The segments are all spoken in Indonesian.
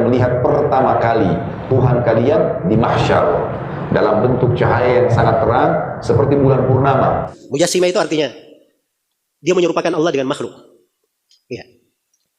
akan melihat pertama kali Tuhan kalian di mahsyar dalam bentuk cahaya yang sangat terang seperti bulan purnama. Mujassimah itu artinya dia menyerupakan Allah dengan makhluk. Ya.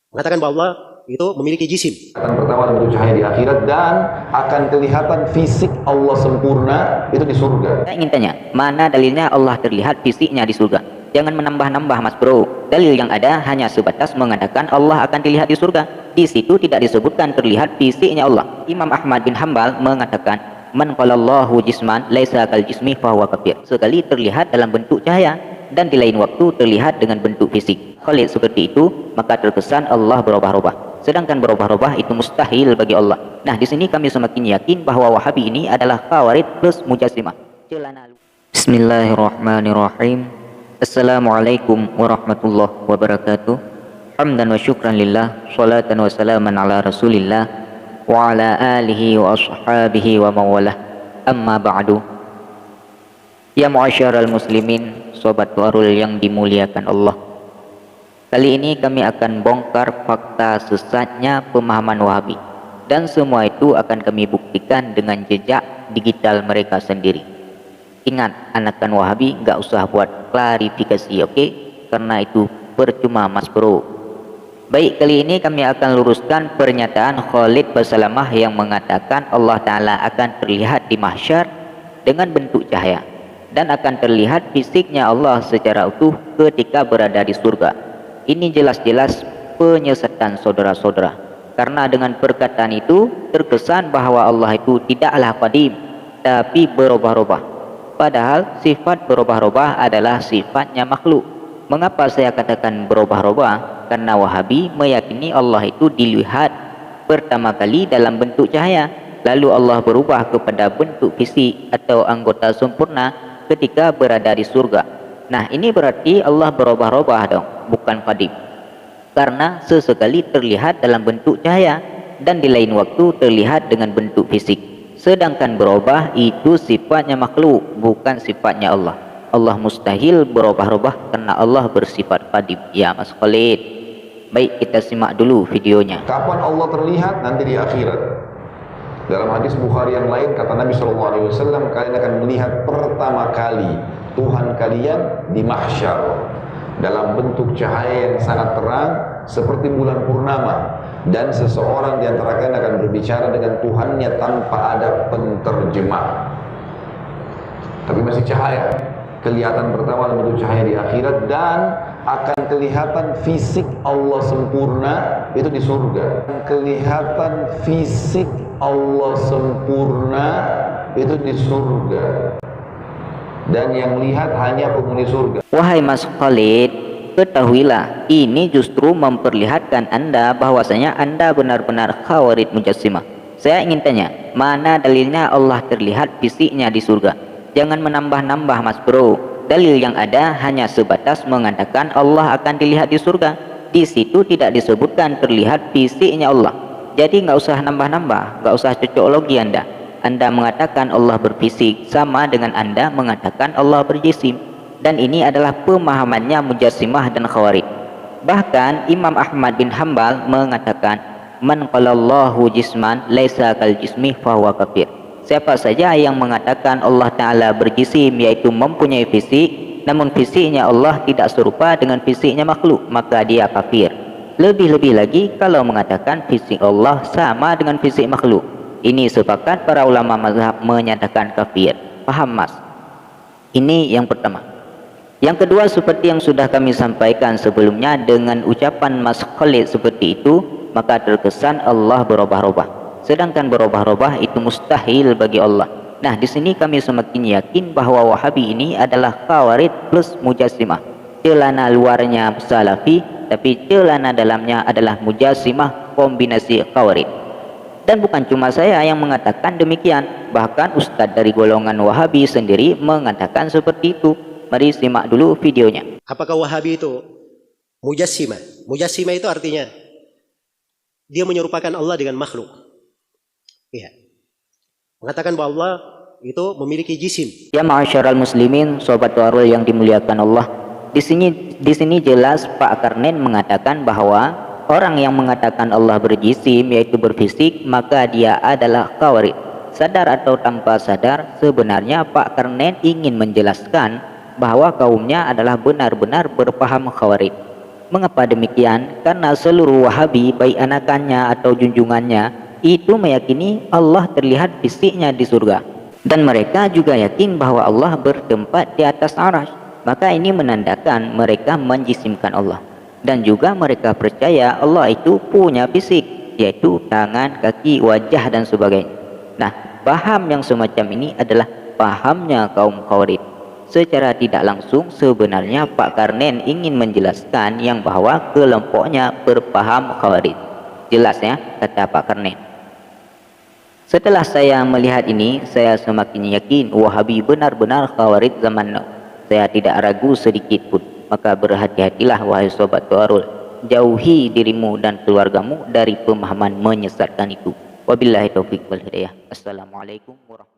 Mengatakan bahwa Allah itu memiliki jisim. Akan pertama bentuk cahaya di akhirat dan akan kelihatan fisik Allah sempurna itu di surga. Saya ingin tanya, mana dalilnya Allah terlihat fisiknya di surga? Jangan menambah-nambah Mas Bro. Dalil yang ada hanya sebatas mengatakan Allah akan dilihat di surga. Di situ tidak disebutkan terlihat fisiknya Allah. Imam Ahmad bin Hambal mengatakan, man qalallahu jisman laisa kal jismi fahuwa kafir. Sekali terlihat dalam bentuk cahaya dan di lain waktu terlihat dengan bentuk fisik. Khalid seperti itu, maka terkesan Allah berubah-ubah. Sedangkan berubah-ubah itu mustahil bagi Allah. Nah, di sini kami semakin yakin bahwa Wahabi ini adalah Khawarij plus Mujassimah. Bismillahirrahmanirrahim. Assalamualaikum warahmatullahi wabarakatuh. Hamdan wa syukran lillah, salatan wa salaman ala rasulillah wa ala alihi wa ashabihi wa mawalah. Amma ba'du. Ya mu'asyaral muslimin, sobat warul yang dimuliakan Allah. Kali ini kami akan bongkar fakta sesatnya pemahaman Wahabi, dan semua itu akan kami buktikan dengan jejak digital mereka sendiri. Ingat, anakan Wahabi nggak usah buat klarifikasi, oke? Karena itu percuma Mas Bro. Baik, kali ini kami akan luruskan pernyataan Khalid Basalamah yang mengatakan Allah Ta'ala akan terlihat di mahsyar dengan bentuk cahaya dan akan terlihat fisiknya Allah secara utuh ketika berada di surga. Ini jelas-jelas penyesatan saudara-saudara, karena dengan perkataan itu terkesan bahwa Allah itu tidaklah qadim tapi berubah-ubah. Padahal sifat berubah-ubah adalah sifatnya makhluk. Mengapa saya katakan berubah-ubah? Karena Wahabi meyakini Allah itu dilihat pertama kali dalam bentuk cahaya, lalu Allah berubah kepada bentuk fisik atau anggota sempurna ketika berada di surga. Nah, ini berarti Allah berubah-ubah dong, bukan qadim. Karena sesekali terlihat dalam bentuk cahaya dan di lain waktu terlihat dengan bentuk fisik. Sedangkan berubah itu sifatnya makhluk, bukan sifatnya Allah. Allah mustahil berubah-ubah karena Allah bersifat qadim. Ya Mas Khalid. Baik, kita simak dulu videonya. Kapan Allah terlihat? Nanti di akhirat. Dalam hadis Bukhari yang lain kata Nabi SAW, kalian akan melihat pertama kali Tuhan kalian di mahsyar dalam bentuk cahaya yang sangat terang seperti bulan purnama, dan seseorang di antara kalian akan berbicara dengan Tuhannya tanpa ada penterjemah, tapi masih cahaya. Kelihatan pertama dalam bentuk cahaya di akhirat dan akan kelihatan fisik Allah sempurna itu di surga. Kelihatan fisik Allah sempurna itu di surga, dan yang lihat hanya penghuni surga. Wahai Mas Khalid, ketahuilah ini justru memperlihatkan Anda bahwasanya Anda benar-benar Khawarij Mujassimah. Saya ingin tanya, mana dalilnya Allah terlihat fisiknya di surga? Jangan menambah-nambah Mas Bro. Dalil yang ada hanya sebatas mengatakan Allah akan dilihat di surga. Di situ tidak disebutkan terlihat fisiknya Allah. Jadi nggak usah nambah-nambah, nggak usah cocokologi Anda. Anda mengatakan Allah berfisik sama dengan Anda mengatakan Allah berjisim, dan ini adalah pemahamannya Mujassimah dan Khawarij. Bahkan Imam Ahmad bin Hambal mengatakan, man qalallahu jisman laisa kal jismi fahuwa kafir. Siapa saja yang mengatakan Allah Ta'ala berjisim, yaitu mempunyai fisik, namun fisiknya Allah tidak serupa dengan fisiknya makhluk, maka dia kafir. Lebih-lebih lagi kalau mengatakan fisik Allah sama dengan fisik makhluk. Ini sepakat para ulama mazhab menyatakan kafir. Paham Mas? Ini yang pertama. Yang kedua, seperti yang sudah kami sampaikan sebelumnya, dengan ucapan Mas Khalid seperti itu, maka terkesan Allah berubah-ubah. Sedangkan berubah-ubah itu mustahil bagi Allah. Nah, di sini kami semakin yakin bahwa Wahabi ini adalah Khawarij plus Mujassimah. Celana luarnya Salafi, tapi celana dalamnya adalah Mujassimah kombinasi Khawarij. Dan bukan cuma saya yang mengatakan demikian, bahkan ustadz dari golongan Wahabi sendiri mengatakan seperti itu. Mari simak dulu videonya. Apakah Wahabi itu Mujassimah? Mujassimah itu artinya dia menyerupakan Allah dengan makhluk. Iya. Mengatakan bahwa Allah itu memiliki jisim. Ya ma'asyaral muslimin, sobat warul yang dimuliakan Allah. Di sini jelas Pak Karnen mengatakan bahwa orang yang mengatakan Allah berjisim, yaitu berfisik, maka dia adalah khawarij. Sadar atau tanpa sadar, sebenarnya Pak Karnen ingin menjelaskan bahwa kaumnya adalah benar-benar berpaham khawarij. Mengapa demikian? Karena seluruh Wahabi, baik anakannya atau junjungannya, itu meyakini Allah terlihat fisiknya di surga. Dan mereka juga yakin bahwa Allah bertempat di atas arasy. Maka ini menandakan mereka menjisimkan Allah. Dan juga mereka percaya Allah itu punya fisik, yaitu tangan, kaki, wajah dan sebagainya. Nah, paham yang semacam ini adalah pahamnya kaum khawarij. Secara tidak langsung sebenarnya Pak Karnen ingin menjelaskan yang bahwa kelompoknya berpaham khawarij. Jelas ya, kata Pak Karnen. Setelah saya melihat ini, saya semakin yakin Wahabi benar-benar khawarij zaman now. Saya tidak ragu sedikit pun. Maka berhati-hatilah wahai sobat Tuarul, jauhi dirimu dan keluargamu dari pemahaman menyesatkan itu. Wabillahi taufiq wal hidayah. Assalamualaikum warahmatullahi wabarakatuh.